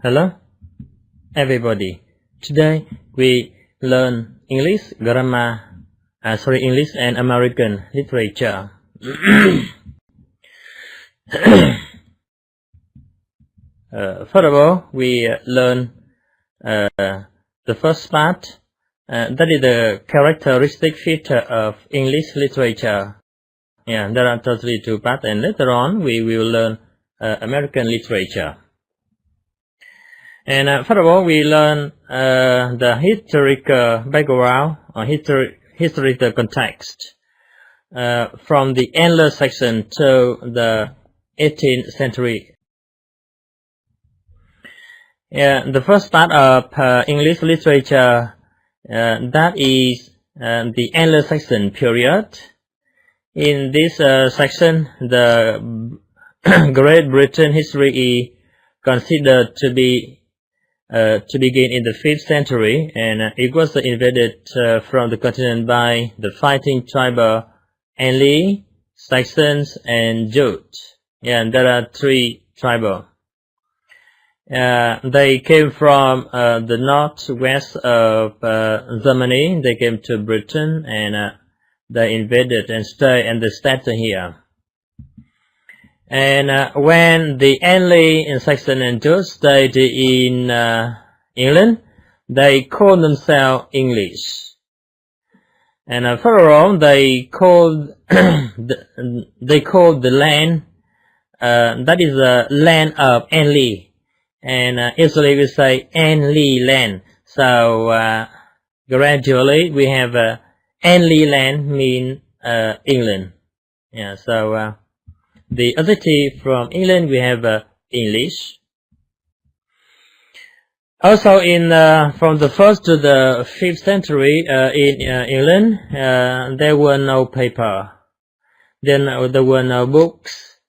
Hello, everybody. Today we learn English grammar, English and American literature. First of all, we learn the first part. That is the characteristic feature of English literature. Yeah, there are totally two parts, and later on we will learn American literature. And first of all, we learn the historical background or historical context from the Anglo-Saxon to the 18th century. The first part of English literature, that is the Anglo-Saxon period. In this section, the Great Britain history is considered to begin in the 5th century, and it was invaded from the continent by the fighting tribal Angli, Saxons, and Jutes. And there are 3 tribal. They came from the northwest of Germany. They came to Britain, and they invaded and they stayed here. And when the Angli and Saxon and Jutes stayed in England, they called themselves English. And further on, they called the land that is the land of Angli, and usually we say Angli land. So gradually we have Angli land mean England. Yeah. So the adjective from England we have English. Also in from the 1st to the 5th century in England, there were no paper. Then there were no books.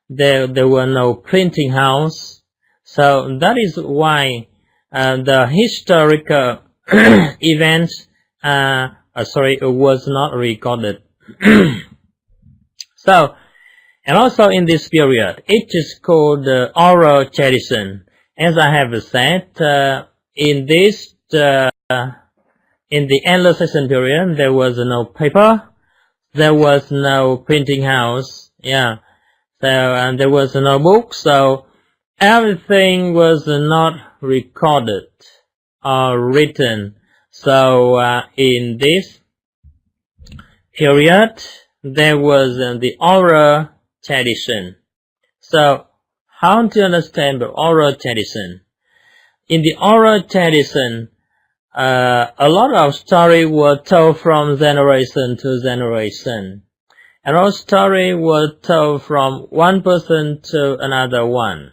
There were no printing house. So that is why the historical events was not recorded. So, and also in this period, it is called oral tradition. As I have said, in the Anglo-Saxon period, there was no paper, there was no printing house, yeah. So, and there was no book, so everything was not recorded or written. So, in this period, there was the oral tradition. So, how to understand the oral tradition? In the oral tradition, a lot of stories were told from generation to generation. And all stories were told from one person to another one.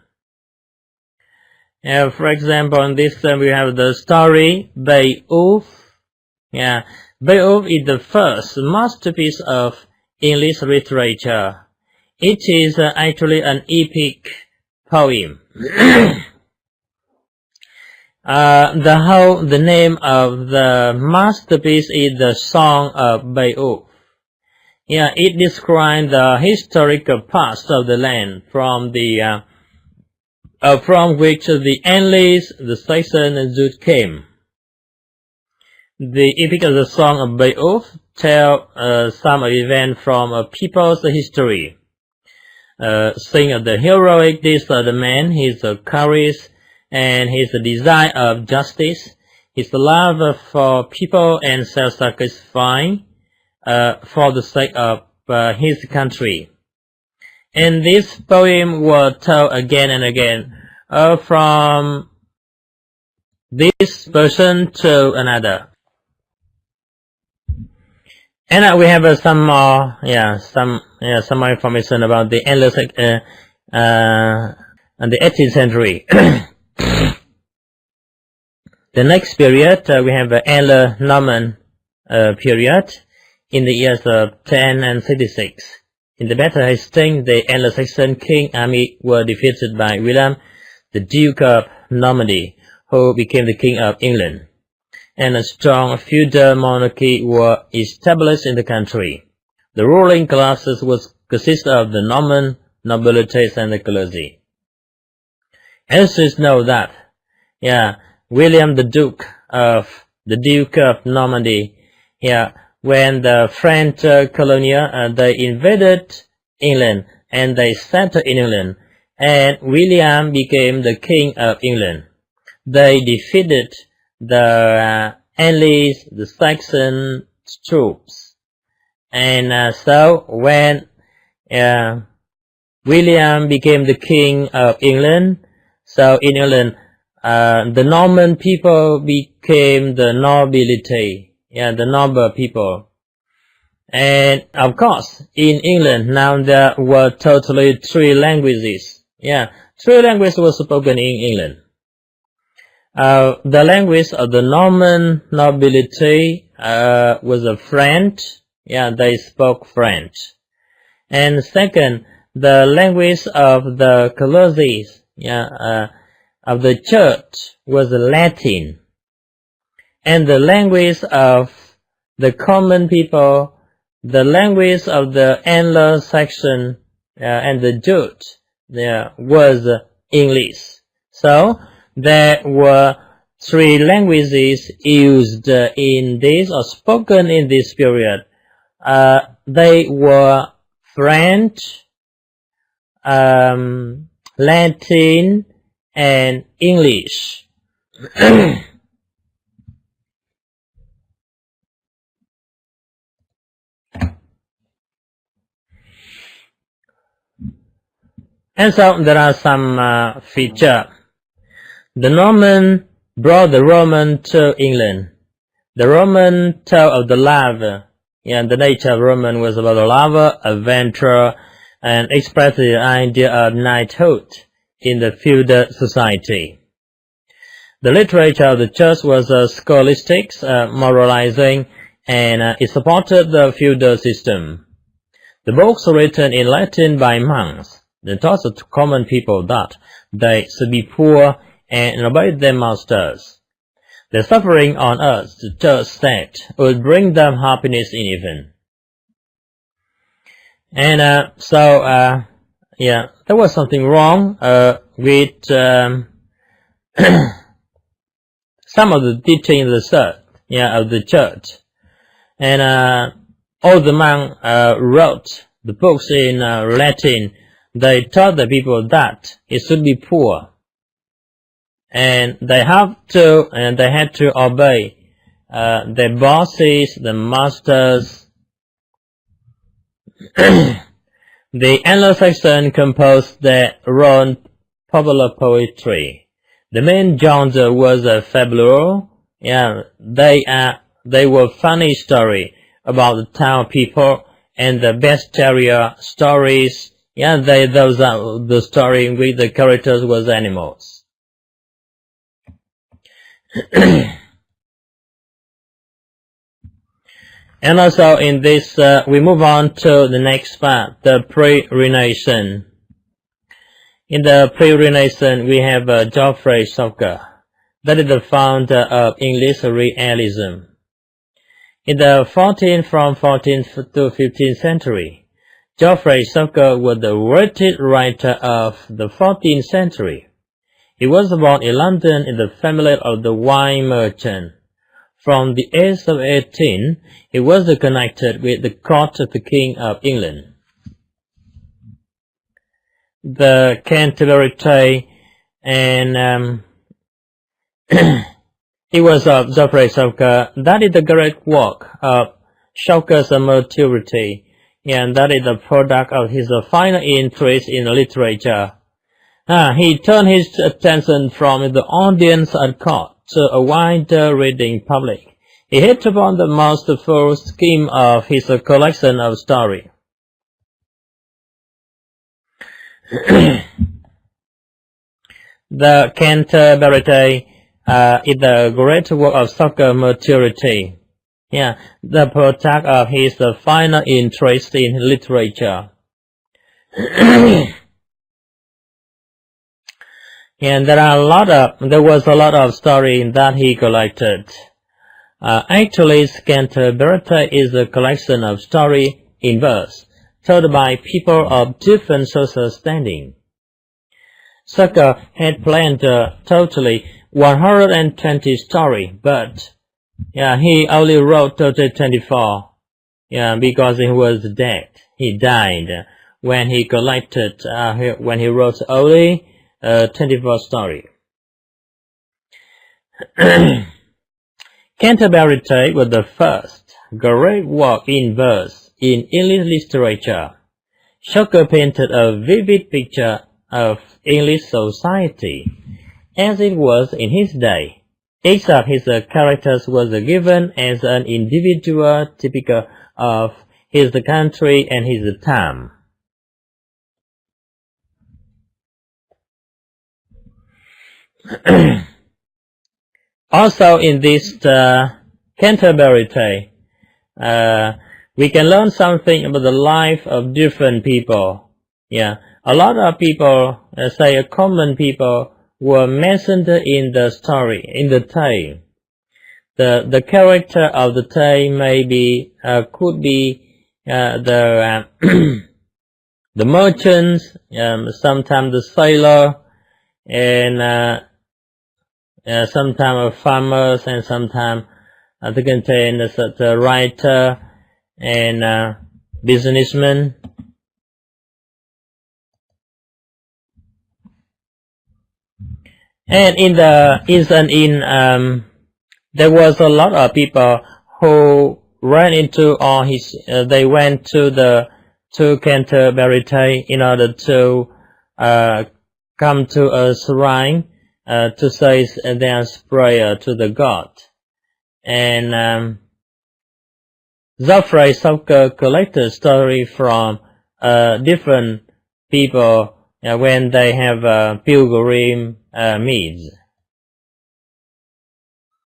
For example, in this we have the story Beowulf. Yeah, Beowulf is the first masterpiece of English literature. It is actually an epic poem. The name of the masterpiece is the Song of Beowulf. Yeah, it describes the historical past of the land from the from which the Angles, the Saxons, and Jutes came. The epic of the Song of Beowulf tells some events from a people's history. Sing of the heroic deeds of the man, his courage, and his desire of justice, his love for people, and self-sacrifice for the sake of his country. And this poem was told again and again from this person to another. And we have some more, some more information about the Anglo-Saxon and the 18th century. The next period we have the Anglo-Norman period in the years of 1066. In the Battle of Hastings, the Anglo-Saxon king army were defeated by William, the Duke of Normandy, who became the king of England. And a strong feudal monarchy was established in the country. The ruling classes consist of the Norman nobility and the clergy. Ancients know that William the Duke of Normandy. When the French colonial they invaded England and they settled in England, and William became the king of England. They defeated the English, the Saxon troops, and so when William became the king of England, so in England the Norman people became the nobility, the noble people. And of course, in England now there were totally 3 languages. 3 languages were spoken in England. The language of the Norman nobility was French. They spoke French. And second, the language of the clergy, of the church was Latin. And the language of the common people, the language of the Anglo-Saxon and the Jews, was English. So there were 3 languages used in this or spoken in this period. They were French, Latin, and English. And so there are some features. The Norman brought the Roman to England. The Roman told of the love. The nature of Roman was about love, adventure, and expressed the idea of knighthood in the feudal society. The literature of the church was scholastic, moralizing, and it supported the feudal system. The books were written in Latin by monks. They taught the common people that they should be poor and obey their masters. The suffering on earth, the church said, would bring them happiness in heaven. And there was something wrong with some of the teaching of the church. And all the monks wrote the books in Latin. They taught the people that it should be poor, and they had to obey their bosses, the masters. The Anglo-Saxon composed their own popular poetry. The main genre was fabulous. They were funny story about the town people, and the bestiarial stories. Those are the story in which the characters was animals. And also in this, we move on to the next part, the pre-Renaissance. In the pre-Renaissance, we have Geoffrey Chaucer. That is the founder of English realism. In the from 14th to 15th century, Geoffrey Chaucer was the greatest writer of the 14th century. He was born in London in the family of the wine merchant. From the age of 18, he was connected with the court of the King of England. The Canterbury Tale, and it was of Geoffrey Chaucer. That is the great work of Chaucer's maturity. And that is the product of his final interest in literature. He turned his attention from the audience at court to a wider reading public. He hit upon the most full scheme of his collection of stories. The Canterbury Tale is the great work of Chaucer's maturity. The product of his final interest in literature. And there was a lot of story that he collected. Actually, Canterbury Tale is a collection of story in verse, told by people of different social standing. Chaucer had planned totally 120 stories, but he only wrote total 24. Because he was dead. He died when he collected, when he wrote only 24 stories. Canterbury Tales was the first great work in verse in English literature. Shawker painted a vivid picture of English society as it was in his day. Each of his characters was given as an individual typical of his country and his time. Also in this Canterbury Tale, we can learn something about the life of different people. A lot of people, say common people, were mentioned in the story, in the tale. The character of the tale maybe could be the merchants, sometimes the sailor, and sometimes farmers, and sometimes they contain the writer and businessmen. And there was a lot of people who ran into they went to Canterbury Tale in order to come to a shrine to say their prayer to the god. And Geoffrey Chaucer collected stories from different people when they have pilgrim meets.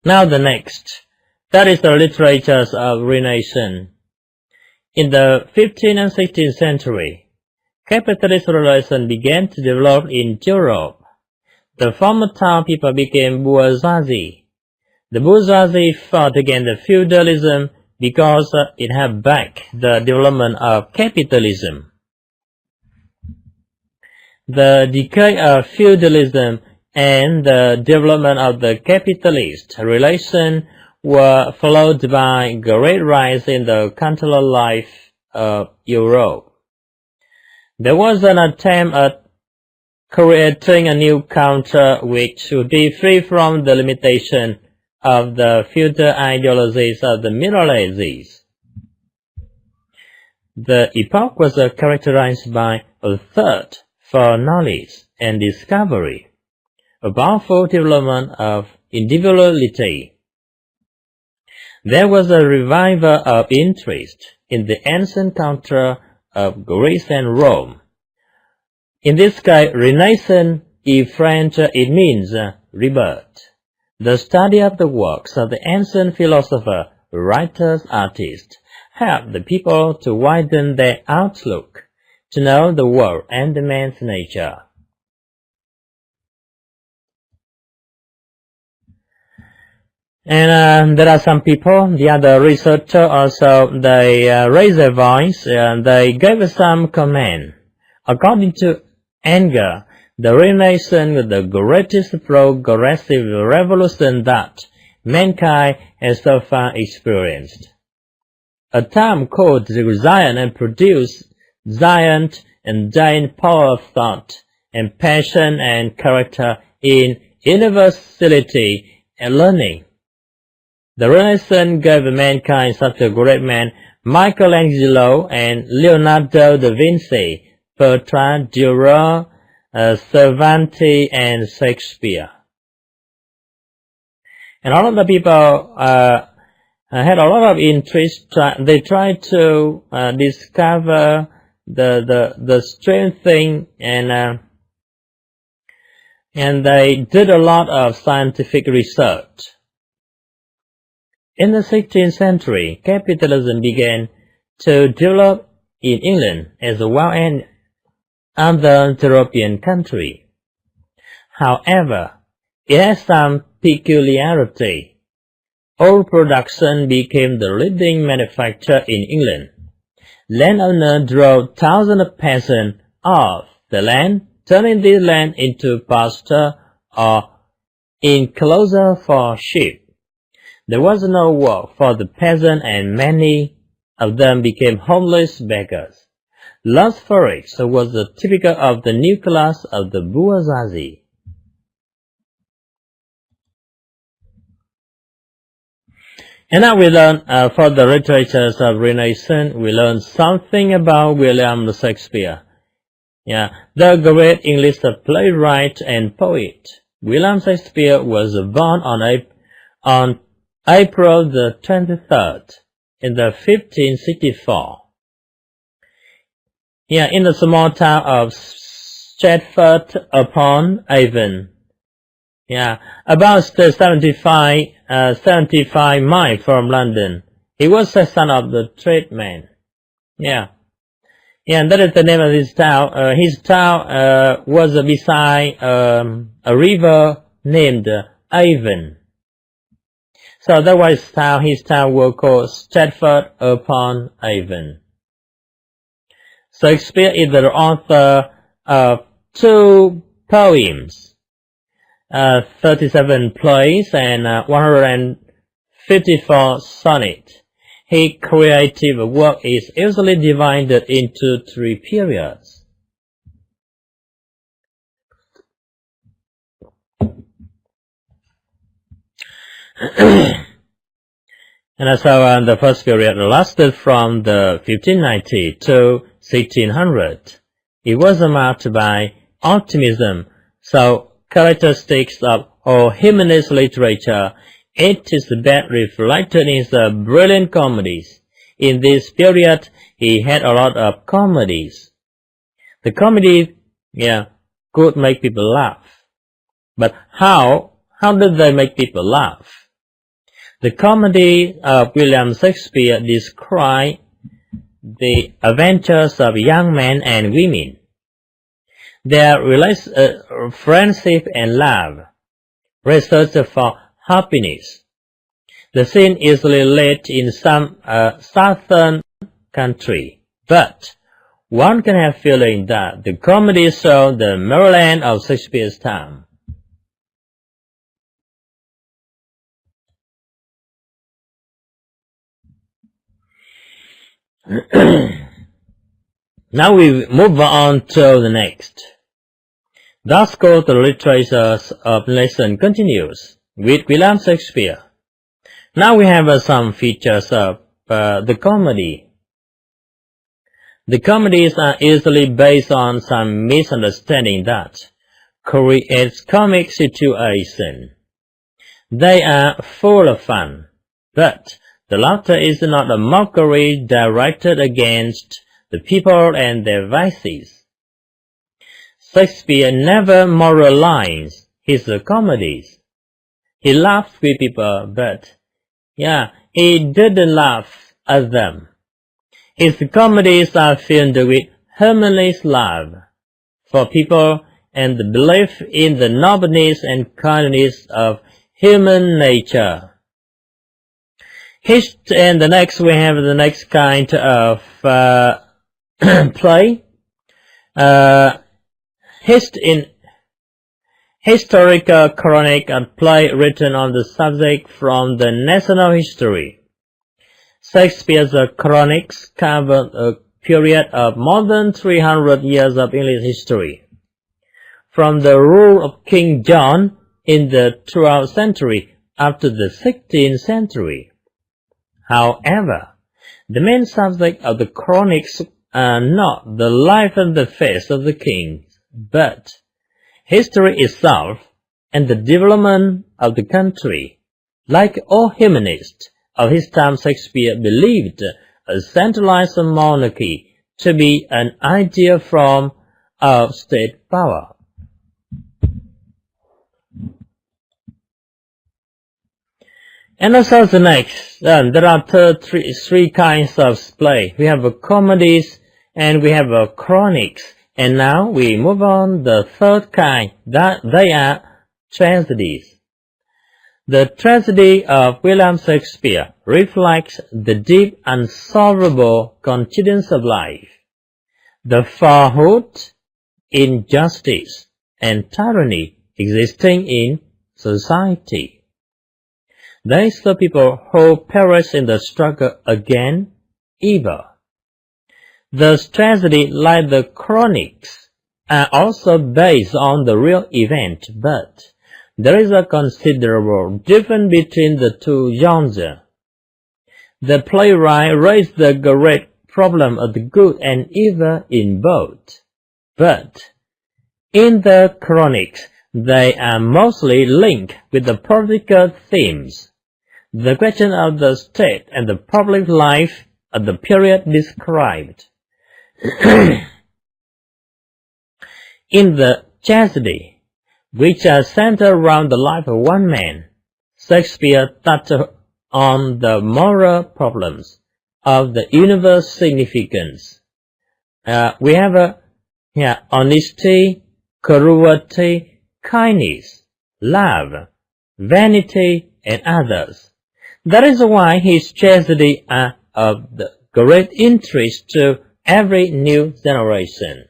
Now the next, that is the literatures of Renaissance. In the 15th and 16th century, capitalist relations began to develop in Europe. The former town people became bourgeoisie. The bourgeoisie fought against feudalism because it held back the development of capitalism. The decay of feudalism and the development of the capitalist relation were followed by a great rise in the cultural life of Europe. There was an attempt at creating a new culture which would be free from the limitation of the feudal ideologies of the Middle Ages. The epoch was characterized by a thirst for knowledge and discovery, a powerful development of individuality. There was a revival of interest in the ancient culture of Greece and Rome. In this case, Renaissance, in French, it means rebirth. The study of the works of the ancient philosophers, writers, artists, helped the people to widen their outlook, to know the world and the man's nature. And there are some people, the other researchers also, they raised their voice and they gave some comment. According to Anger, the Renaissance was the greatest progressive revolution that mankind has so far experienced. A time called giant and produced giant power of thought and passion and character in universality and learning. The Renaissance gave mankind such a great man, Michelangelo and Leonardo da Vinci, Petrarch, Durer, Cervantes, and Shakespeare. And all of the people had a lot of interest. They tried to discover the strange thing, and they did a lot of scientific research. In the 16th century, capitalism began to develop in England as well as other European countries. However, it has some peculiarity. Oil production became the leading manufacturer in England. Landowners drove thousands of peasants off the land, turning this land into pasture or enclosure for sheep. There was no work for the peasant, and many of them became homeless beggars. Lust for rich was the typical of the new class of the bourgeoisie. And now we learn, for the literatures of Renaissance, we learn something about William Shakespeare. The great English playwright and poet. William Shakespeare was born on April the 23rd in the 1564. In the small town of Stratford-upon-Avon. About 75 miles from London. He was the son of the tradesman. And that is the name of his town. His town was beside a river named Avon. So that was his town was called Stratford-upon-Avon. Shakespeare is the author of 2 poems, 37 plays, and 154 sonnets. His creative work is usually divided into 3 periods. And so the first period lasted from the 1590 to 1600. It was marked by optimism, so characteristics of all humanist literature. It is best reflected in his brilliant comedies. In this period, he had a lot of comedies. The comedy, could make people laugh. But how did they make people laugh? The comedy of William Shakespeare described the adventures of young men and women, their friendship and love, research for happiness. The scene is laid in some southern country, but one can have feeling that the comedy shows the Maryland of Shakespeare's time. Now we move on to the next. Thus goes the literature of lesson continues with William Shakespeare. Now we have some features of the comedy. The comedies are easily based on some misunderstanding that creates comic situation. They are full of fun, but the laughter is not a mockery directed against the people and their vices. Shakespeare never moralized his comedies. He laughed with people, but he didn't laugh at them. His comedies are filled with harmonious love for people and the belief in the nobleness and kindness of human nature. And the next we have the next kind of play. Historical chronic, a play written on the subject from the national history. Shakespeare's chronics cover a period of more than 300 years of English history, from the rule of King John in the 12th century up to the 16th century. However, the main subject of the chronics are not the life and the face of the king, but history itself and the development of the country. Like all humanists of his time, Shakespeare believed a centralized monarchy to be an ideal form of state power. And also the next, there are three kinds of play. We have comedies and we have chronics. And now we move on the third kind, that they are tragedies. The tragedy of William Shakespeare reflects the deep unsolvable continuance of life, the falsehood, injustice, and tyranny existing in society. They saw people who perish in the struggle against evil. The tragedy, like the chronics, are also based on the real event, but there is a considerable difference between the two genres. The playwright raised the great problem of the good and evil in both, but in the chronics they are mostly linked with the political themes, the question of the state and the public life of the period described. In the tragedy, which are centered around the life of one man, Shakespeare touched on the moral problems of the universe significance. We have honesty, cruelty, kindness, love, vanity, and others. That is why his tragedy are of the great interest to every new generation.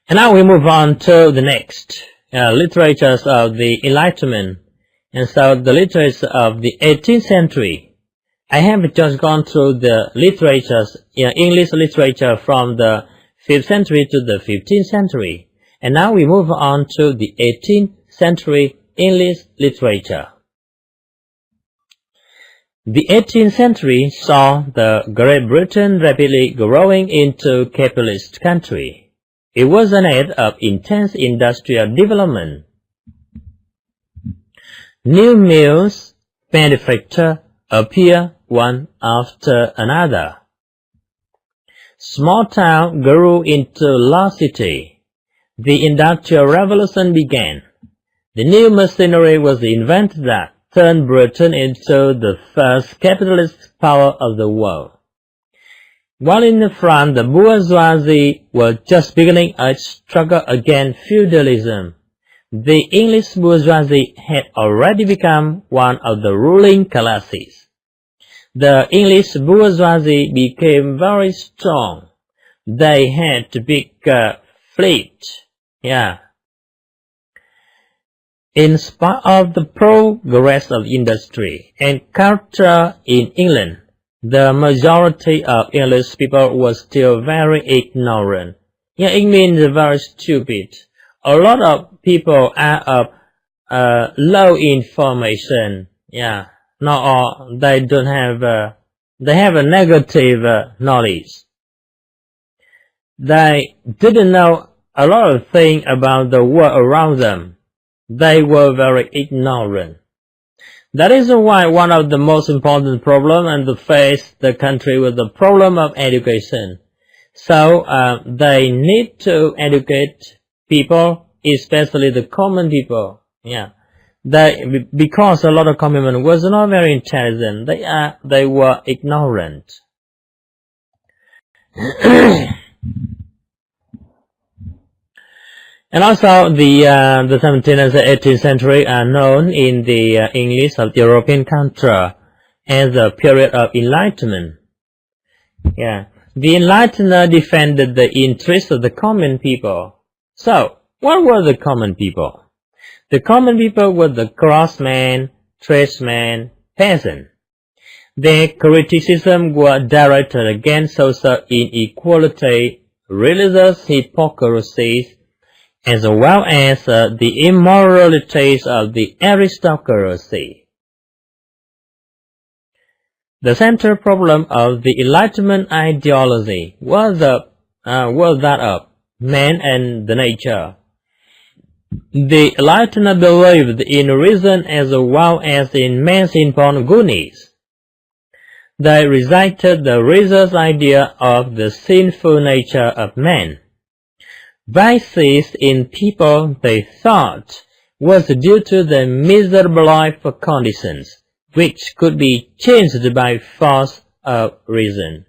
And now we move on to the next literatures of the Enlightenment, and so the literature of the 18th century. I have just gone through the literatures, English literature from the 5th century to the 15th century, and now we move on to the 18th century English literature. The 18th century saw the Great Britain rapidly growing into a capitalist country. It was an age of intense industrial development. New mills, manufactures appeared one after another. Small towns grew into large cities. The Industrial Revolution began. The new machinery was invented that turned Britain into the first capitalist power of the world. While in France, the bourgeoisie was just beginning a struggle against feudalism, the English bourgeoisie had already become one of the ruling classes. The English bourgeoisie became very strong. They had a big fleet. In spite of the progress of industry and culture in England, the majority of English people was still very ignorant. It means very stupid. A lot of people are of low information. Not all. They don't have. They have a negative knowledge. They didn't know a lot of things about the world around them. They were very ignorant. That is why one of the most important problems and to face the country was the problem of education. So they need to educate people, especially the common people. Because a lot of common people was not very intelligent. They were ignorant. And also the 17th and the 18th century are known in the English of the European country as the period of Enlightenment. The Enlighteners defended the interests of the common people. So, what were the common people? The common people were the craftsmen, tradesmen, peasants. Their criticism was directed against social inequality, religious hypocrisy, as well as the immoralities of the aristocracy. The central problem of the Enlightenment ideology was that of man and the nature. The Enlighteners believed in reason as well as in man's inborn goodness. They rejected the religious idea of the sinful nature of man. Vices in people, they thought, was due to the miserable life conditions, which could be changed by force of reason.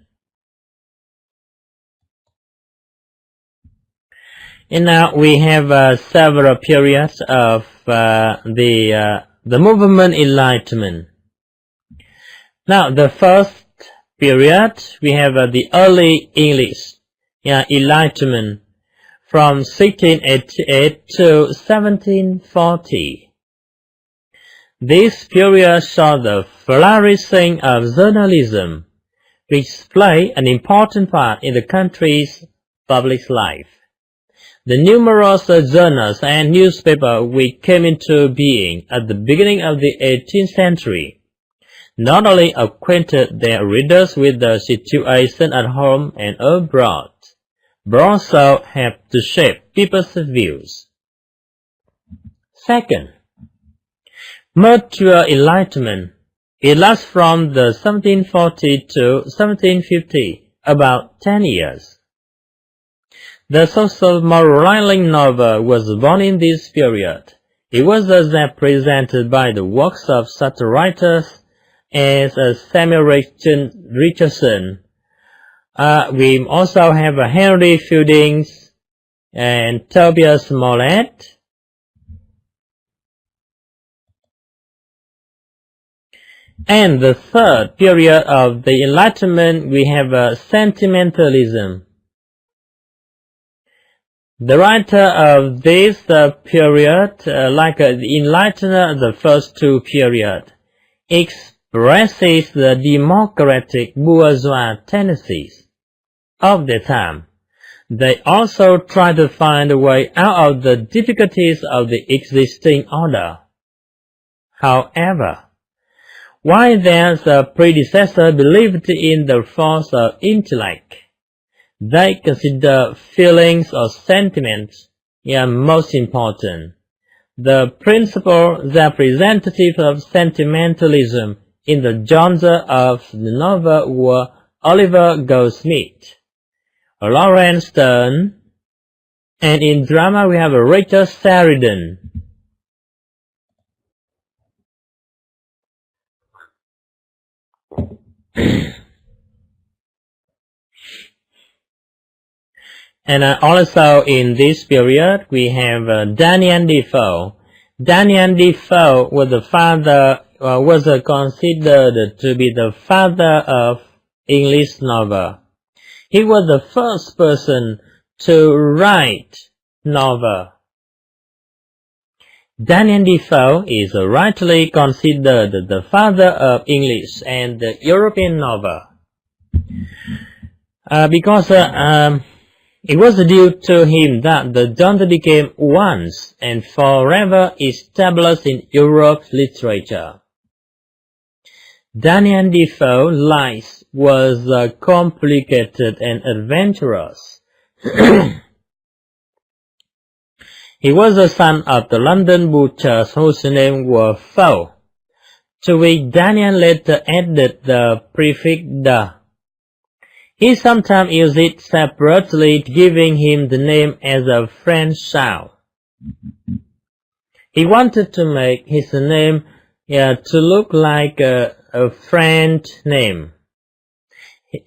And now we have several periods of the movement Enlightenment. Now the first period, we have the early English Enlightenment from 1688 to 1740. This period saw the flourishing of journalism, which played an important part in the country's public life. The numerous journals and newspapers which came into being at the beginning of the 18th century not only acquainted their readers with the situation at home and abroad, but also helped to shape people's views. Second, mature enlightenment. It lasts from the 1740 to 1750, about 10 years. The social moralizing novel was born in this period. It was represented by the works of such writers as Samuel Richardson. We also have Henry Fielding and Tobias Smollett. And the third period of the Enlightenment, we have sentimentalism. The writer of this period, like the Enlightener of the first two periods, expresses the democratic bourgeois tendencies of the time. They also try to find a way out of the difficulties of the existing order. However, while their predecessor believed in the force of intellect, they consider feelings or sentiments most important. The principal representative of sentimentalism in the genre of the novel were Oliver Goldsmith, Lawrence Sterne, and in drama we have Richard Sheridan. And also in this period we have Daniel Defoe. Daniel Defoe was the father, was considered to be the father of English novel. He was the first person to write novel. Daniel Defoe is rightly considered the father of English and the European novel because it was due to him that the genre became once and forever established in Europe's literature. Daniel Defoe's life was complicated and adventurous. He was the son of the London butchers whose name was Foe, to which Daniel later added the prefix "the". He sometimes used it separately, giving him the name as a French sound. He wanted to make his name to look like a French name.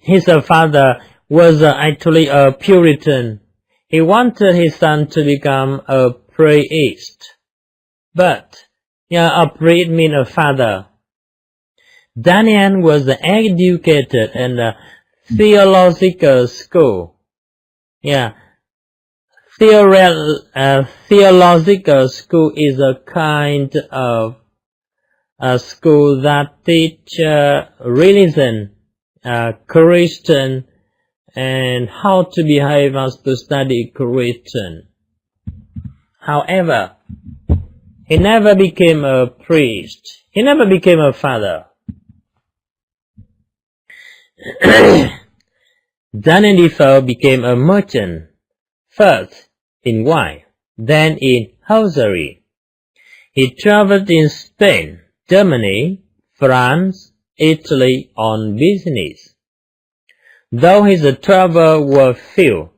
His father was actually a Puritan. He wanted his son to become a priest. But a priest means a father. Daniel was educated in a theological school. Theological school is a kind of a school that teach religion, Christian, and how to behave as to study Christian. However, he never became a priest. He never became a father. Daniel Defoe became a merchant, first in wine, then in hosiery. He traveled in Spain, Germany, France, Italy on business. Though his travels were few,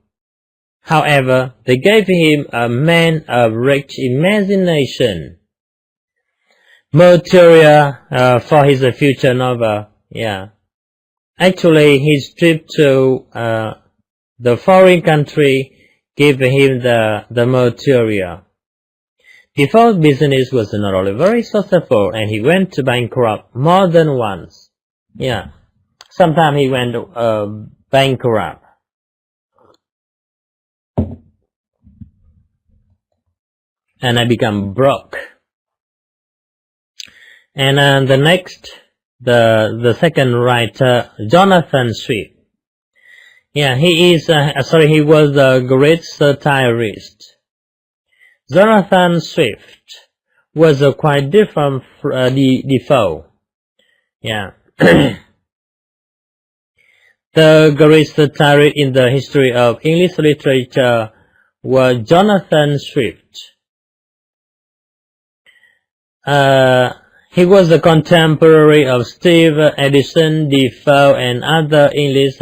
however, they gave him a man of rich imagination, material for his future novel. Actually, his trip to the foreign country gave him the material. Defoe's business was not only very successful, and he went bankrupt more than once. Sometimes he went bankrupt. And I become broke. And the next, the second writer, Jonathan Swift. Yeah, he was a great satirist. Jonathan Swift was quite different from Defoe. Yeah. The great satirist in the history of English literature was Jonathan Swift. He was a contemporary of Steve Addison, Defoe, and other English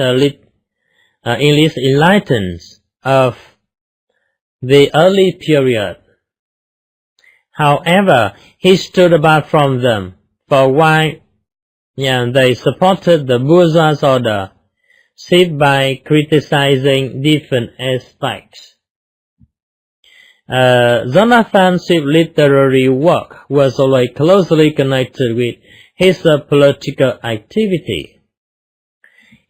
enlighteners of the early period. However, he stood apart from them, for while they supported the bourgeois order, Swift by criticizing different aspects. Jonathan Swift's literary work was always closely connected with his political activity.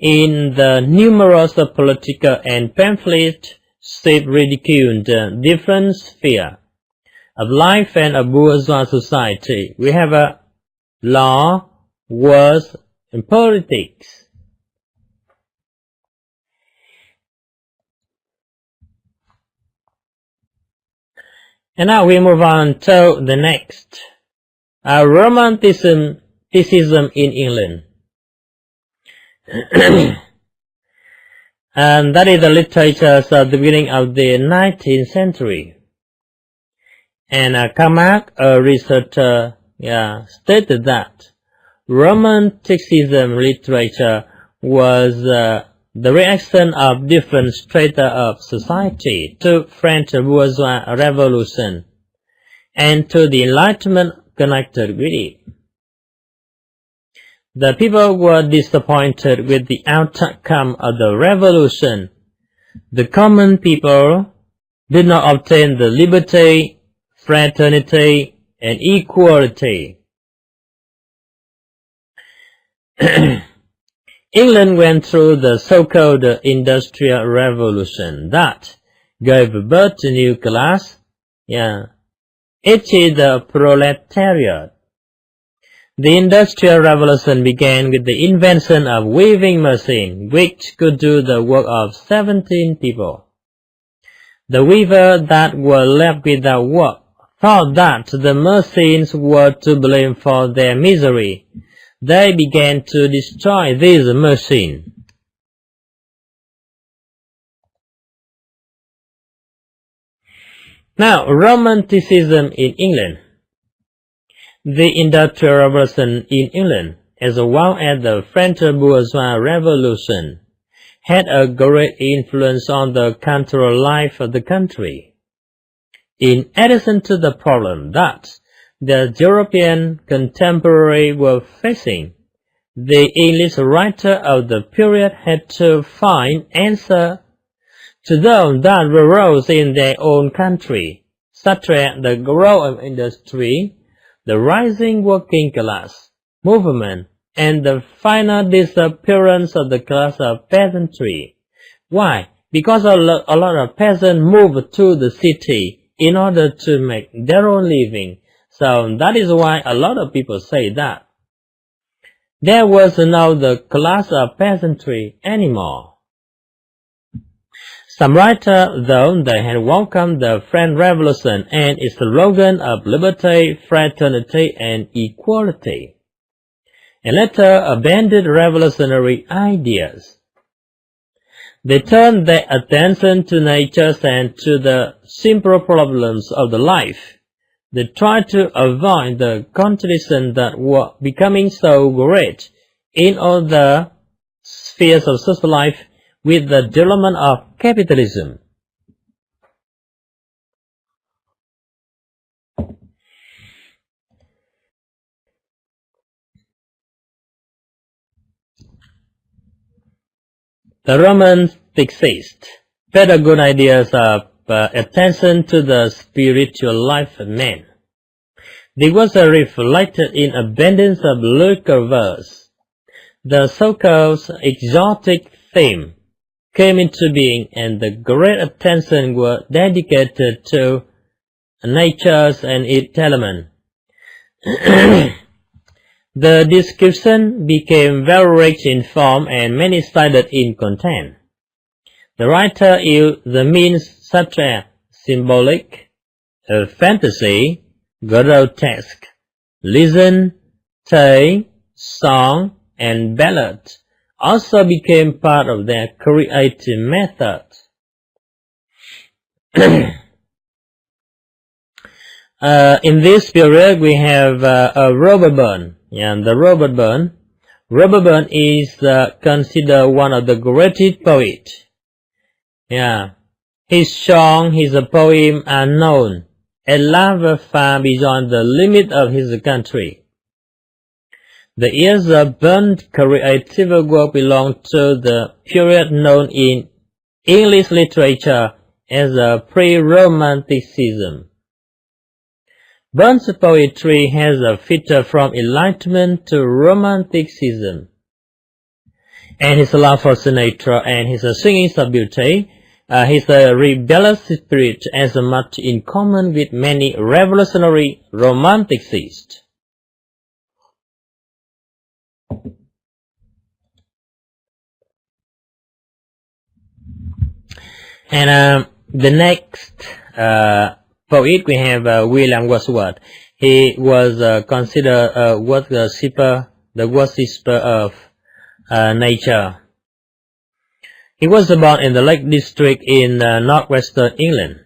In the numerous political and pamphlets, Swift ridiculed different spheres of life and of bourgeois society. We have a law, words, and politics. And now we move on to the next. Romanticism in England. And that is the literature at the beginning of the 19th century. And Kamak, a researcher, stated that Romanticism literature was the reaction of different strata of society to French bourgeois revolution and to the Enlightenment connected with it. The people were disappointed with the outcome of the revolution. The common people did not obtain the liberty, fraternity, and equality. England went through the so-called Industrial Revolution that gave birth to new class. It is the proletariat. The Industrial Revolution began with the invention of weaving machine, which could do the work of 17 people. The weavers that were left without work thought that the machines were to blame for their misery. They began to destroy these machines. Now, Romanticism in England. The Industrial Revolution in England, as well as the French bourgeois revolution, had a great influence on the cultural life of the country. In addition to the problem that the European contemporaries were facing, the English writer of the period had to find answers to those that arose in their own country, such as the growth of industry, the rising working class movement, and the final disappearance of the class of peasantry. Why? Because a lot of peasants moved to the city in order to make their own living. So that is why a lot of people say that there was no the class of peasantry anymore. Some writers, though, they had welcomed the French Revolution and its slogan of liberty, fraternity, and equality, and later abandoned revolutionary ideas. They turned their attention to nature and to the simple problems of the life. They tried to avoid the contradictions that were becoming so great in all the spheres of social life with the development of capitalism. The Romanticists paid a good ideas of attention to the spiritual life of man. This was reflected in abundance of lyrical verse. the so-called exotic theme came into being, and the great attention was dedicated to nature and its element. The description became very rich in form and many-sided in content. The writer used the means such as symbolic, fantasy, grotesque, legend, tale, song, and ballad also became part of their creative method. In this period, we have Robert Burns. The Robert Burns. Robert Burns is considered one of the greatest poets. His song, his poem are known and loved far beyond the limit of his country. The years of Burns' creative work belong to the period known in English literature as pre-Romanticism. Burns' poetry has a feature from Enlightenment to Romanticism, and his love for nature and his singing of beauty, his rebellious spirit has much in common with many revolutionary romanticists. And the next poet we have William Wordsworth. He was considered the worshipper of nature. He was born in the Lake District in northwestern England.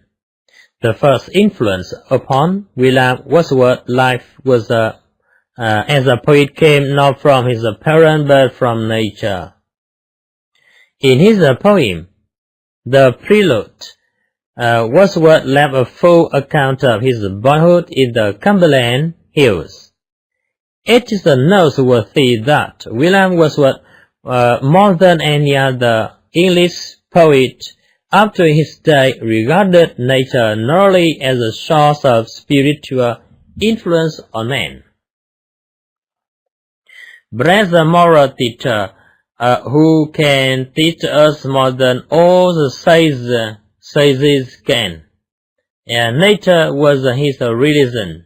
The first influence upon William Wordsworth's life was as a poet came not from his parents but from nature. In his poem, The Prelude, Wordsworth left a full account of his boyhood in the Cumberland Hills. It is noteworthy that William Wordsworth, more than any other English poet after his day, regarded nature not only as a source of spiritual influence on man, but as a moral teacher who can teach us more than all the sages can. Nature was his religion.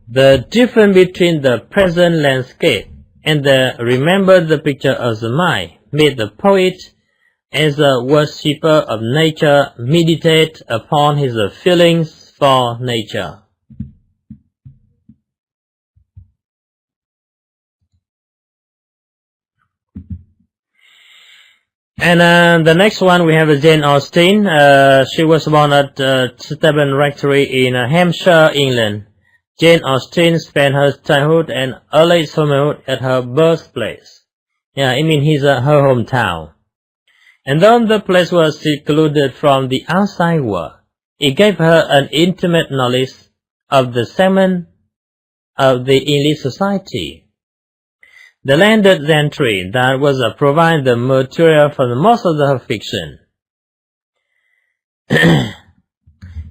The difference between the present landscape and the remembered picture of the mind made the poet, as a worshipper of nature, meditate upon his feelings for nature. And the next one we have Jane Austen. She was born at Stephen Rectory in Hampshire, England. Jane Austen spent her childhood and early summerhood at her birthplace. Her hometown. And though the place was secluded from the outside world, it gave her an intimate knowledge of the segment of the English society. The landed gentry that was provide the material for most of her fiction.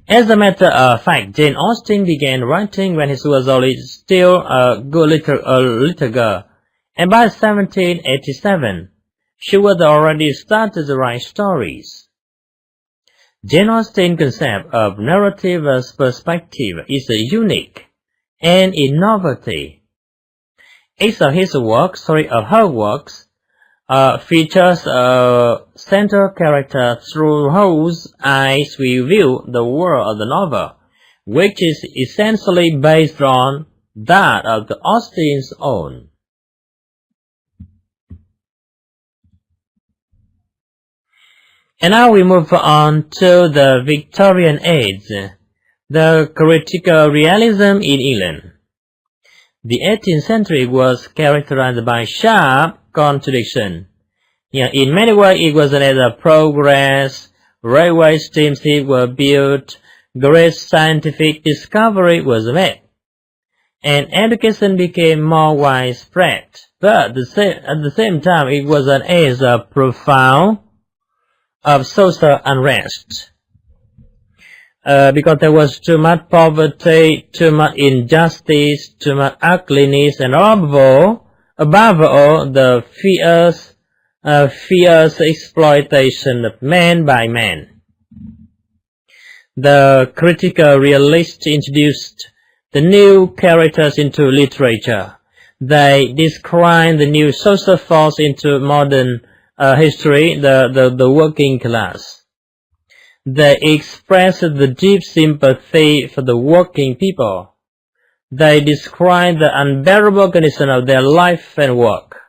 As a matter of fact, Jane Austen began writing when she was still a good little girl, and by 1787, she was already started to write stories. Jane Austen's concept of narrative perspective is unique and innovative. Each of her works features a central character through whose eyes we view the world of the novel, which is essentially based on that of the Austen's own. And now we move on to the Victorian age, the critical realism in England. The 18th century was characterized by sharp contradiction. In many ways, it was a progress. Railway steamships were built, great scientific discovery was made, and education became more widespread. But at the same time, it was an age of social unrest. because there was too much poverty, too much injustice, too much ugliness, and above all, the fierce exploitation of man by man. The critical realists introduced the new characters into literature. They describe the new social force into modern history, the working class. They expressed the deep sympathy for the working people. They described the unbearable condition of their life and work.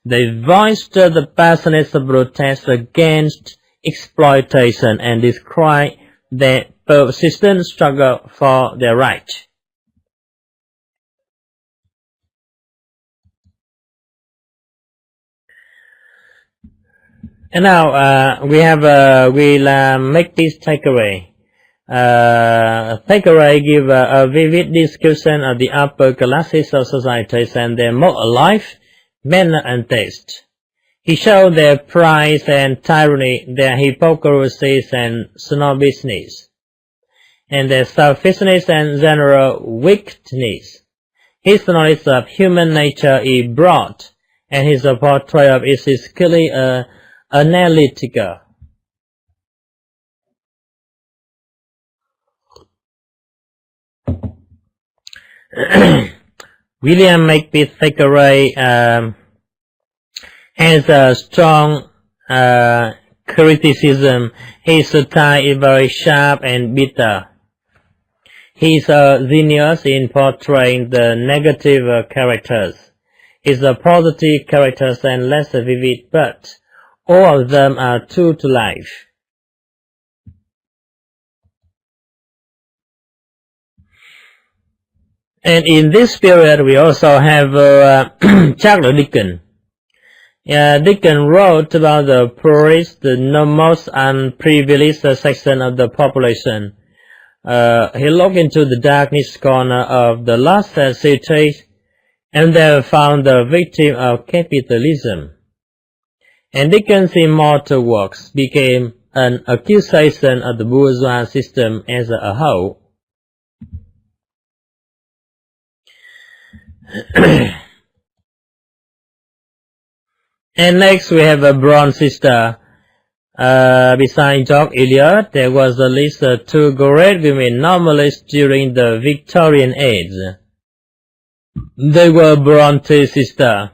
They voiced the passionate protest against exploitation and described their persistent struggle for their rights. And now we'll make this takeaway. Takeaway give a vivid description of the upper classes of societies and their mode of life, manner and taste. He showed their pride and tyranny, their hypocrisy and snobbishness, and their selfishness and general wickedness. His knowledge of human nature he brought, and his portrayal of it is clearly analytical. William Makepeace Thackeray has a strong criticism. His satire is very sharp and bitter. He is a genius in portraying the negative characters. His positive characters are less vivid, but all of them are true to life. And in this period, we also have Charles Dickens. Dickens wrote about the poorest, the most unprivileged section of the population. He looked into the darkest corner of the lost city and there found the victim of capitalism. And Dickens' immortal works became an accusation of the bourgeois system as a whole. And next we have a Bronze Sister. Besides George Eliot, there was at least two great women novelists during the Victorian age. They were Bronte sisters.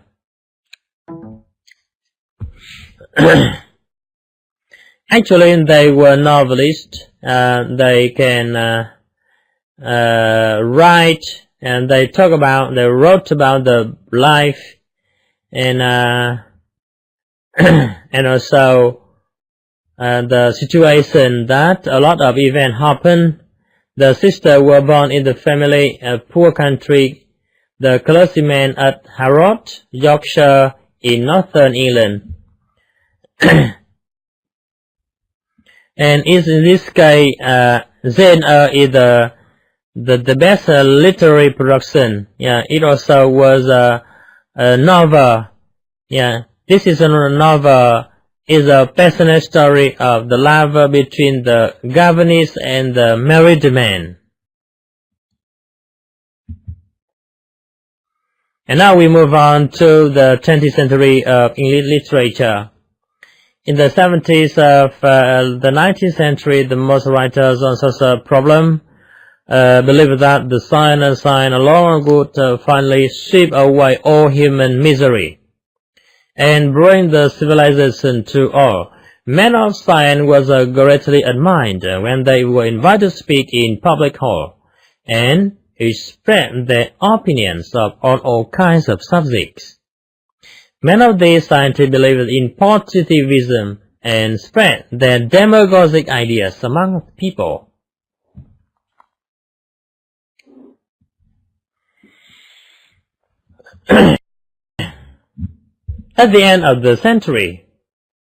Actually, they were novelists. They can write, and they wrote about the life, and and also the situation that a lot of events happened. The sisters were born in the family, a poor country, the clergyman at Harrow, Yorkshire, in northern England. And in this case, Jane Eyre is the best literary production. Yeah, it also was a novel. Yeah, this is a novel. Is a passionate story of the love between the governess and the married man. And now we move on to the 20th century of English literature. In the 70s of the 19th century, the most writers on social problem believed that the science alone would finally sweep away all human misery and bring the civilization to all. Men of science was greatly admired when they were invited to speak in public hall, and express their opinions on all kinds of subjects. Many of these scientists believed in positivism and spread their demagogic ideas among people. At the end of the century,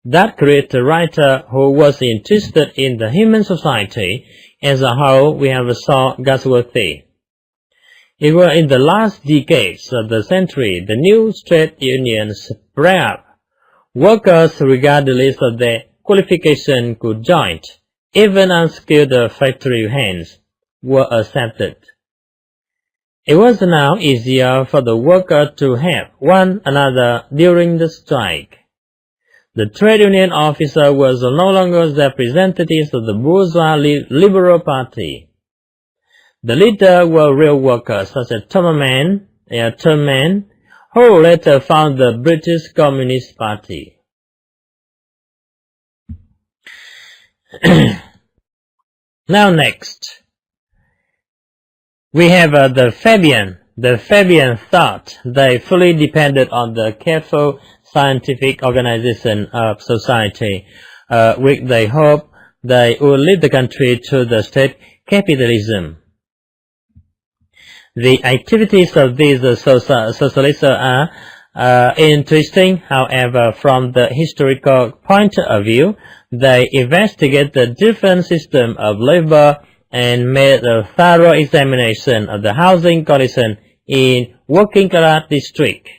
that great writer who was interested in the human society as a whole, we have saw Galsworthy. It was in the last decades of the century the new trade unions sprang up. Workers, regardless of their qualification, could join even unskilled factory hands were accepted. It was now easier for the workers to help one another during the strike. The trade union officer was no longer the representatives of the bourgeois liberal party. The leaders were real workers such as Thurman, who later founded the British Communist Party. Now next, we have the Fabian. The Fabian thought they fully depended on the careful scientific organization of society, which they hoped they would lead the country to the state capitalism. The activities of these socialists are interesting, however, from the historical point of view. They investigate the different systems of labor and made a thorough examination of the housing condition in working class districts.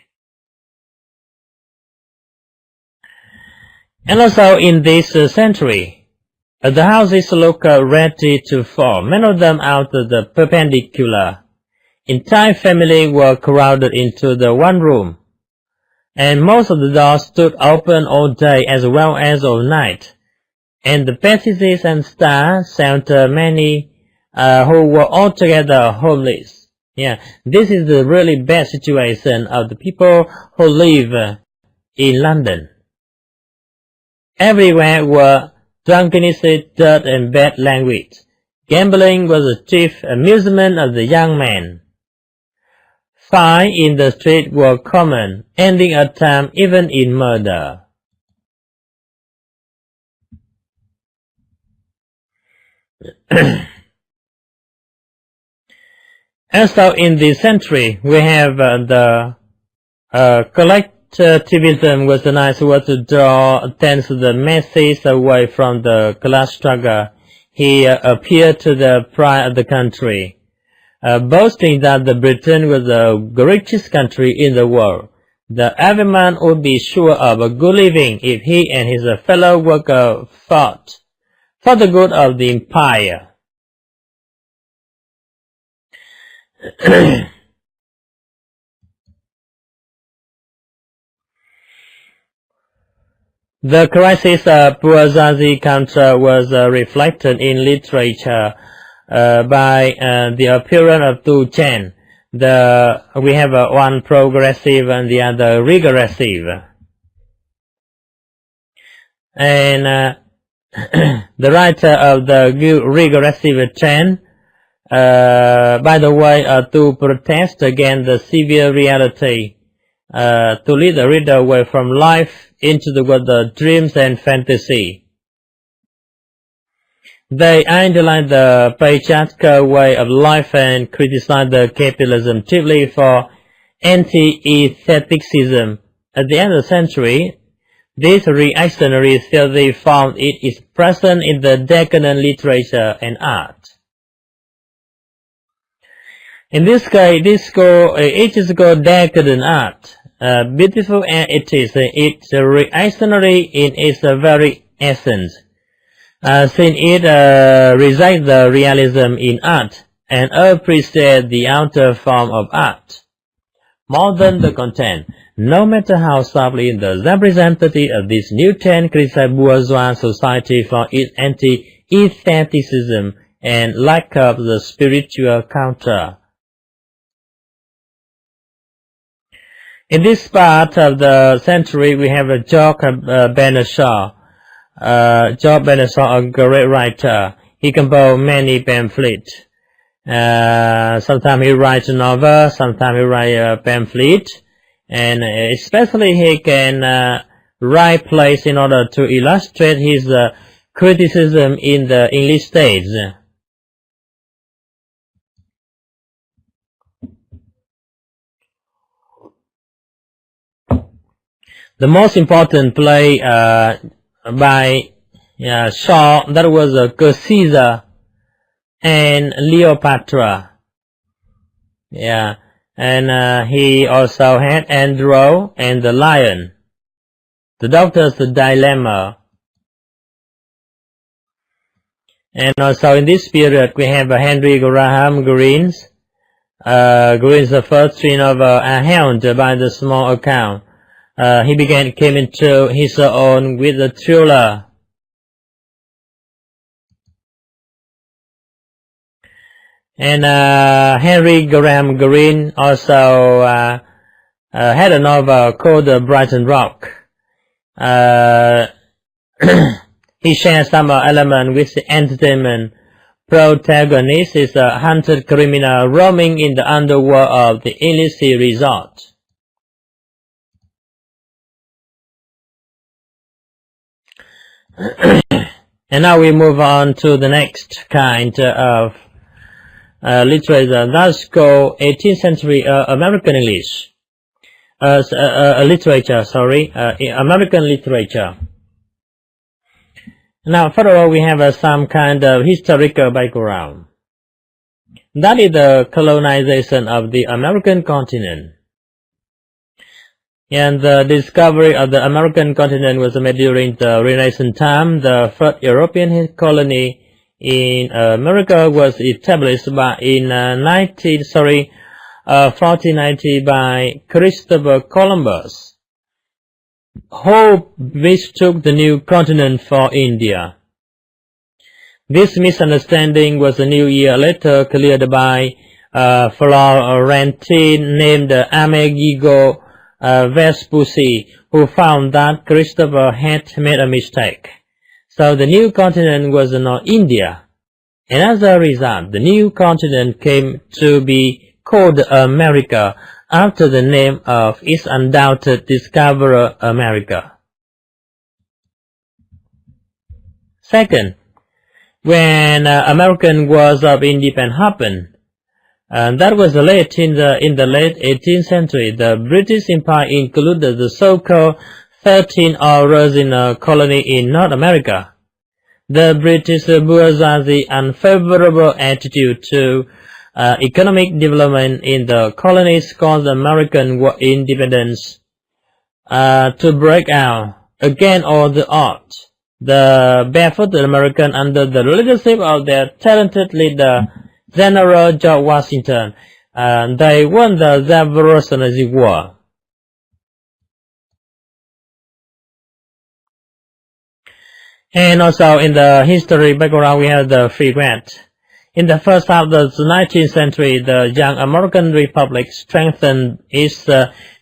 And also in this century, the houses look ready to fall, many of them out of the perpendicular. Entire families were crowded into the one room, and most of the doors stood open all day as well as all night, and the passages and stairs sheltered many who were altogether homeless. This is the really bad situation of the people who live in London. Everywhere were drunkenness, dirt, and bad language. Gambling was the chief amusement of the young men. Fights in the street were common, ending at times even in murder. Also in this century, we have the collectivism was a nice word to draw attention to the masses away from the class struggle. He appealed to the pride of the country, boasting that the Britain was the richest country in the world. That every man would be sure of a good living if he and his fellow workers fought for the good of the empire. The crisis of bourgeoisie culture was reflected in literature by the appearance of two chains. We have one progressive and the other regressive. And the writer of the regressive chain, by the way, to protest against the severe reality, to lead the reader away from life into the world of dreams and fantasy. They idolize the patriarchal way of life and criticize the capitalism chiefly for anti-aestheticism. At the end of the century, this reactionary theory found its presence in the decadent literature and art. In this case, it is called decadent art. Beautiful as it is, it's reactionary in its very essence, since it rejects the realism in art and appreciates the outer form of art more than the content. No matter how sharply the representative of this new trend criticize bourgeois society for its anti-aestheticism and lack of the spiritual culture. In this part of the century, we have George Bernard Shaw. George Bernard Shaw, a great writer. He composed many pamphlets. Sometimes he writes a novel, sometimes he writes a pamphlet, and especially he can write plays in order to illustrate his criticism in the English stage. The most important play by Shaw, that was Caesar and Cleopatra. And he also had Andrew and the Lion, the Doctor's Dilemma. And also in this period we have Henry Graham Greene's the first twin of a hound by the small account. He came into his own with a thriller. And Henry Graham Greene also had a novel called Brighton Rock. He shares some element with the entertainment. Protagonist is a hunted criminal roaming in the underworld of the English Sea Resort. And now we move on to the next kind of literature. That's called 18th century American English. American literature. Now, first of all, we have some kind of historical background. That is the colonization of the American continent. And the discovery of the American continent was made during the Renaissance time. The first European colony in America was established in 1490 by Christopher Columbus, who mistook the new continent for India. This misunderstanding was a new year later cleared by Florentine named Amerigo Vespucci, who found that Christopher had made a mistake. So the new continent was not India, and as a result, the new continent came to be called America, after the name of its undoubted discoverer, America. Second, when American Wars of Independence happened, and that was late in the late 18th century, the British Empire included the so-called 13 hours in a colony in North America. The British bourgeoisie unfavorable attitude to economic development in the colonies caused American independence to break out against all the odds. The barefooted American, under the leadership of their talented leader, General George Washington, they won the Revolutionary War. And also in the history background, we have the Free Grant. In the first half of the 19th century, the young American Republic strengthened its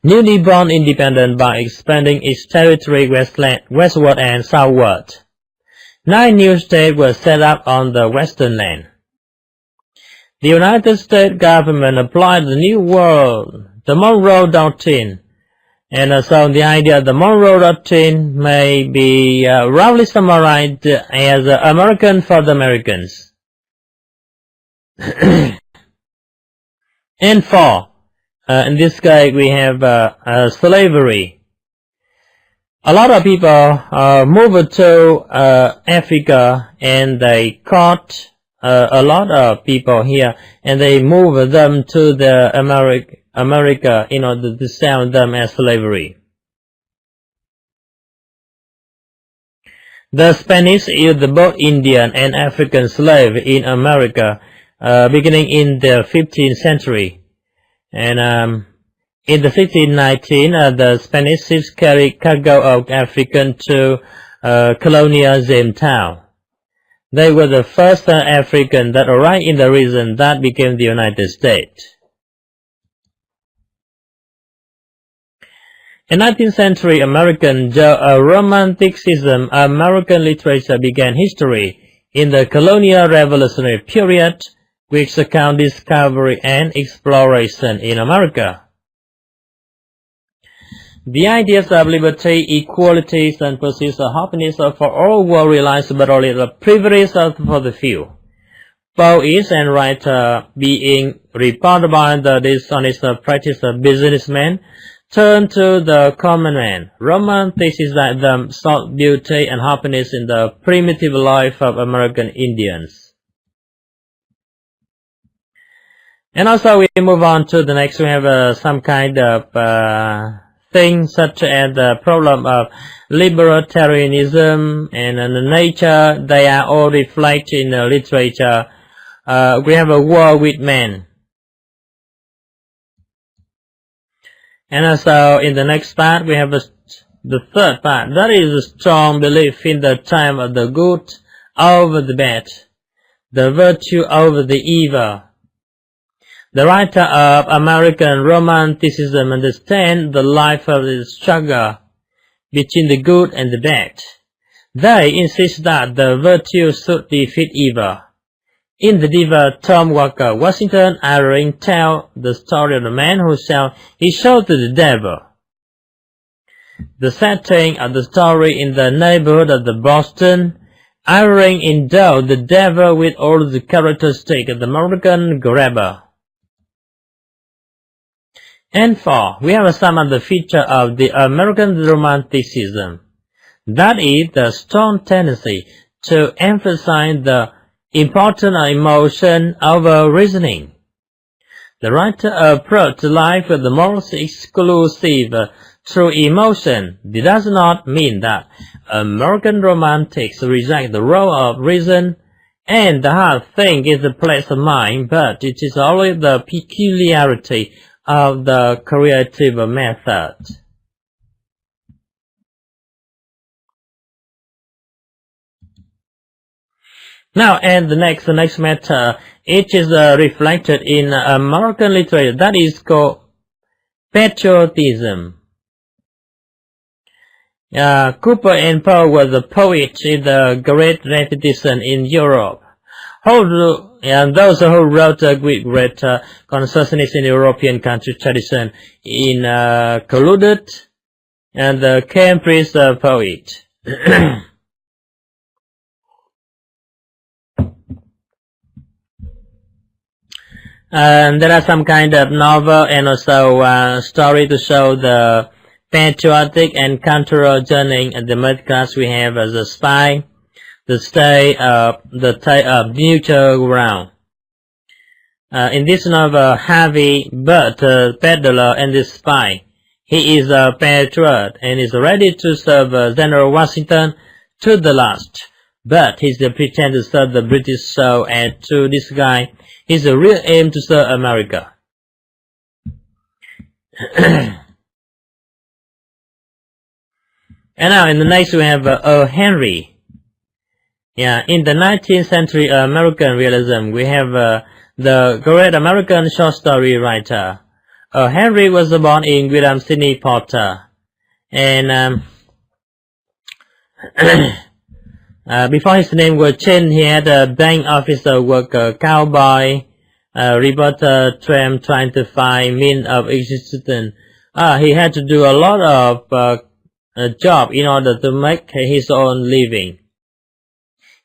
newly born independence by expanding its territory westward and southward. 9 new states were set up on the western land. The United States government applied the New World, the Monroe Doctrine, and so the idea of the Monroe Doctrine may be roughly summarized as American for the Americans. And 4, in this case we have slavery. A lot of people moved to Africa, and they caught a lot of people here, and they moved them to the America in order to sell them as slavery. The Spanish used both Indian and African slaves in America, beginning in the 15th century. And in the 1619, the Spanish ships carried cargo of African to colonial Jamestown. They were the first African that arrived in the region that became the United States. In 19th century American Romanticism, American literature began history in the colonial revolutionary period, which account discovery and exploration in America. The ideas of liberty, equality, and pursuit of happiness for all were realized, but only the privilege for the few. Poets and writers, being repelled by the dishonest practice of businessmen, turned to the common man. Romanticism sought beauty and happiness in the primitive life of American Indians. And also we move on to the next. We have some kind of things such as the problem of libertarianism and nature, they are all reflected in the literature. We have a war with man. And also in the next part we have the third part, that is a strong belief in the time of the good over the bad, the virtue over the evil. The writer of American Romanticism understands the life of the struggle between the good and the bad. They insist that the virtue should defeat evil. In the diva Tom Walker Washington Irving tells the story of the man who sold his soul to the devil. The setting of the story in the neighborhood of the Boston, Irving endowed the devil with all the characteristics of the American grabber. And 4. We have some of the features of the American Romanticism. That is the strong tendency to emphasize the importance of emotion over reasoning. The writer approached life with the most exclusive through emotion. It does not mean that American romantics reject the role of reason and the hard thing is the place of mind, but it is only the peculiarity of the creative method. Now, and the next matter, it is reflected in American literature, that is called patriotism. Cooper and Poe were the poets in the Great Repetition in Europe. And those who wrote great consciousness in European country tradition included and the Cambridge poet. And there are some kind of novel and also story to show the patriotic and cultural journey. At the middle class we have as a spy, the stay of neutral ground. In this novel, Harvey Burt, peddler and the spy, he is a patriot and is ready to serve General Washington to the last. But he's pretend to serve the British so and to this guy, his real aim to serve America. And now in the next we have Henry. In the 19th century American realism, we have the great American short story writer. Henry was born in William Sidney Porter. And before his name was changed, he had a bank officer work, cowboy, reporter, tramp, trying to find means of existence. He had to do a lot of job in order to make his own living.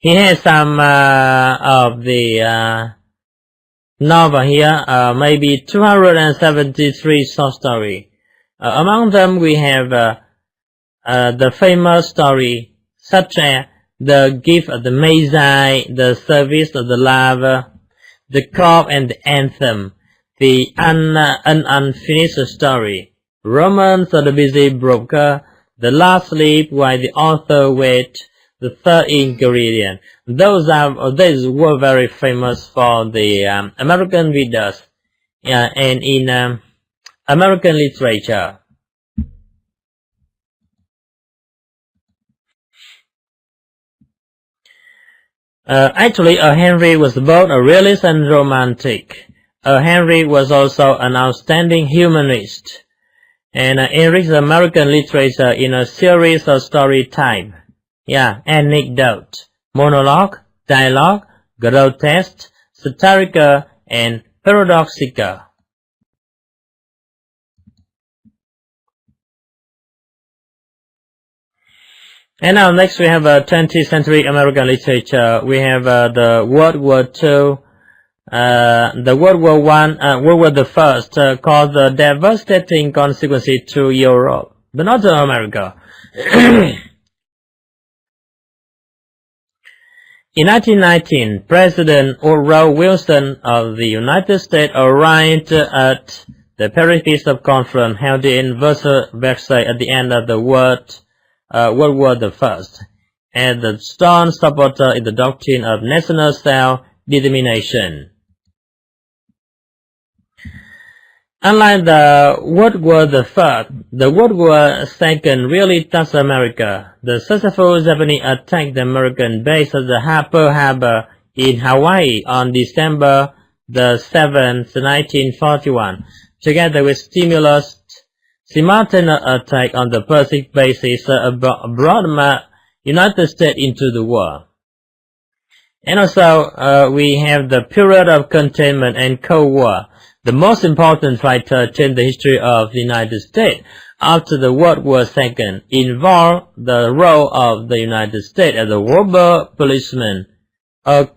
He has some of the novel here, maybe 273 short story. Among them we have the famous story such as The Gift of the Magi, The Service of the Love, The Corp and the Anthem, The Unfinished Story, Romance of the Busy Broker, The Last Sleep While the Author Waits, The Third Ingredient. Those were very famous for the American readers and in American literature. Actually, Henry was both a realist and romantic. Henry was also an outstanding humanist and enriched American literature in a series of story type. Anecdote, monologue, dialogue, grotesque, satirical, and paradoxical. And now next we have 20th century American literature. We have the World War II, the World War War the First, caused the devastating consequences to Europe, but not to America. In 1919, President Woodrow Wilson of the United States arrived at The Peace of Conference held in Versailles at the end of the World War I, and the strong supporter in the doctrine of national self-determination. Unlike the World War I, the World War II really touched America. The successful Japanese attacked the American base at the Pearl Harbor in Hawaii on December the 7th, 1941, together with simultaneous attack on the Pacific bases brought United States into the war. And also, we have the period of containment and Cold War. The most important fighter in the history of the United States after the World War II involved the role of the United States as a robber policeman,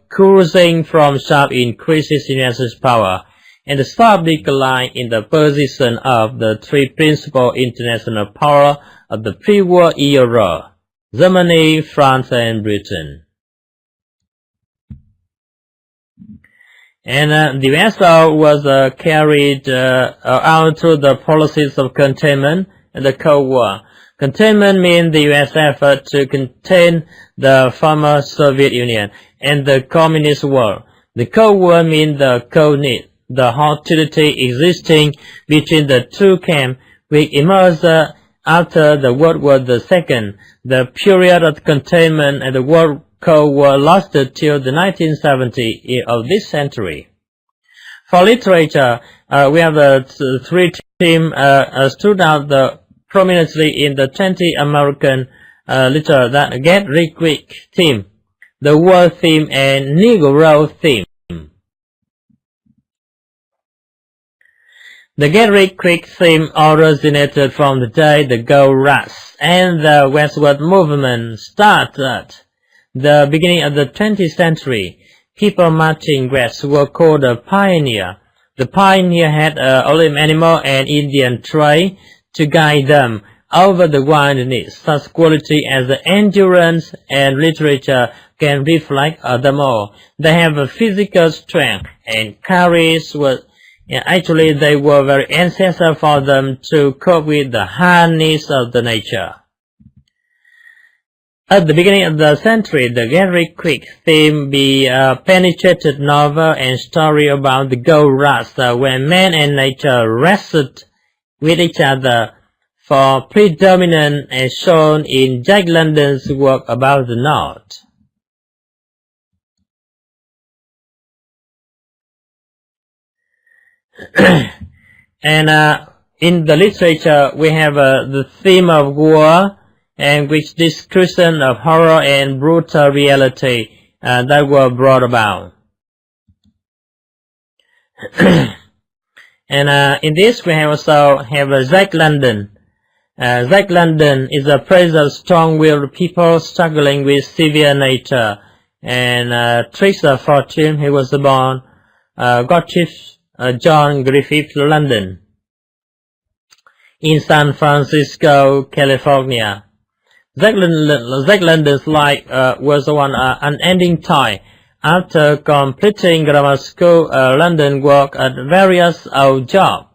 cruising from sharp increases in U.S. power, and the sharp decline in the position of the three principal international powers of the pre-war era: Germany, France, and Britain. And the US was carried out through the policies of containment and the Cold War. Containment means the US effort to contain the former Soviet Union and the Communist world. The Cold War means the cold need, the hostility existing between the two camps, which emerged after the World War II. The period of containment and the World Cold War lasted till the 1970s of this century. For literature, we have three themes stood out prominently in the 20 American literature: that Get Rich Quick theme, the War theme, and Negro theme. The Get Rich Quick theme originated from the day the gold rush and the westward movement started. The beginning of the 20th century, people marching west were called a pioneer. The pioneer had only animal and Indian trade to guide them over the wilderness. Such quality as the endurance and literature can reflect them all. They have a physical strength and courage. Actually, they were very essential for them to cope with the hardness of the nature. At the beginning of the century, the Get Rich Quick theme penetrated novel and story about the gold rush, where man and nature wrestled with each other for predominance, as shown in Jack London's work about the North. And in the literature, we have the theme of war, and which description of horror and brutal reality that were brought about. And in this we also have Jack London. Jack London is a praise of strong-willed people struggling with severe nature, and tricks of fortune. He was born Gottlieb John Griffith London in San Francisco, California. Jack London's life was one unending toil. After completing grammar school, London worked at various odd jobs.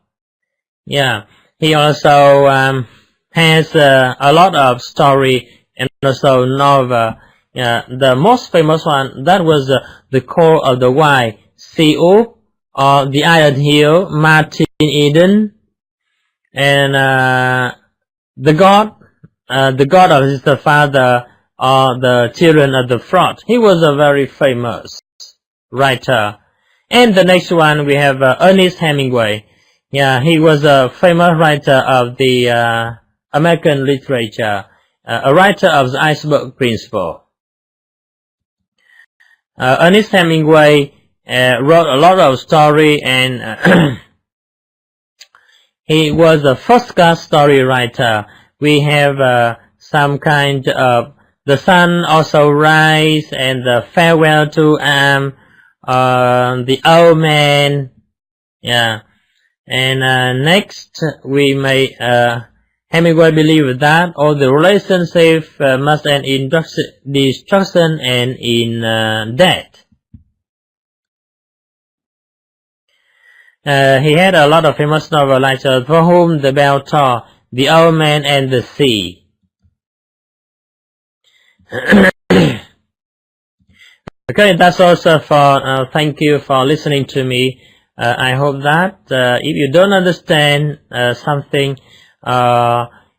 Yeah, he also has a lot of story and also novel. The most famous one, that was The Call of the Wild, Sea-Oop, or The Iron Heel, Martin Eden, and The God of his father, or The Children of the Fraud. He was a very famous writer. And the next one we have Ernest Hemingway. Yeah, he was a famous writer of the American literature, a writer of the Iceberg Principle. Ernest Hemingway wrote a lot of story, and he was a first-class story writer. We have some kind of The Sun Also Rise, and The Farewell to The Old Man. Yeah. And next we may Hemingway believed that all the relationships must end in destruction and in death. He had a lot of famous novels like For Whom the Bell Toll, The Old Man and the Sea. Okay, that's also for thank you for listening to me. I hope that if you don't understand something,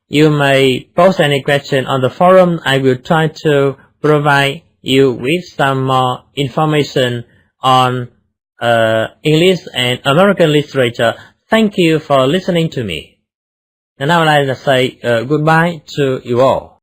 you may post any question on the forum. I will try to provide you with some more information on English and American literature. Thank you for listening to me. And now I'd like to say goodbye to you all.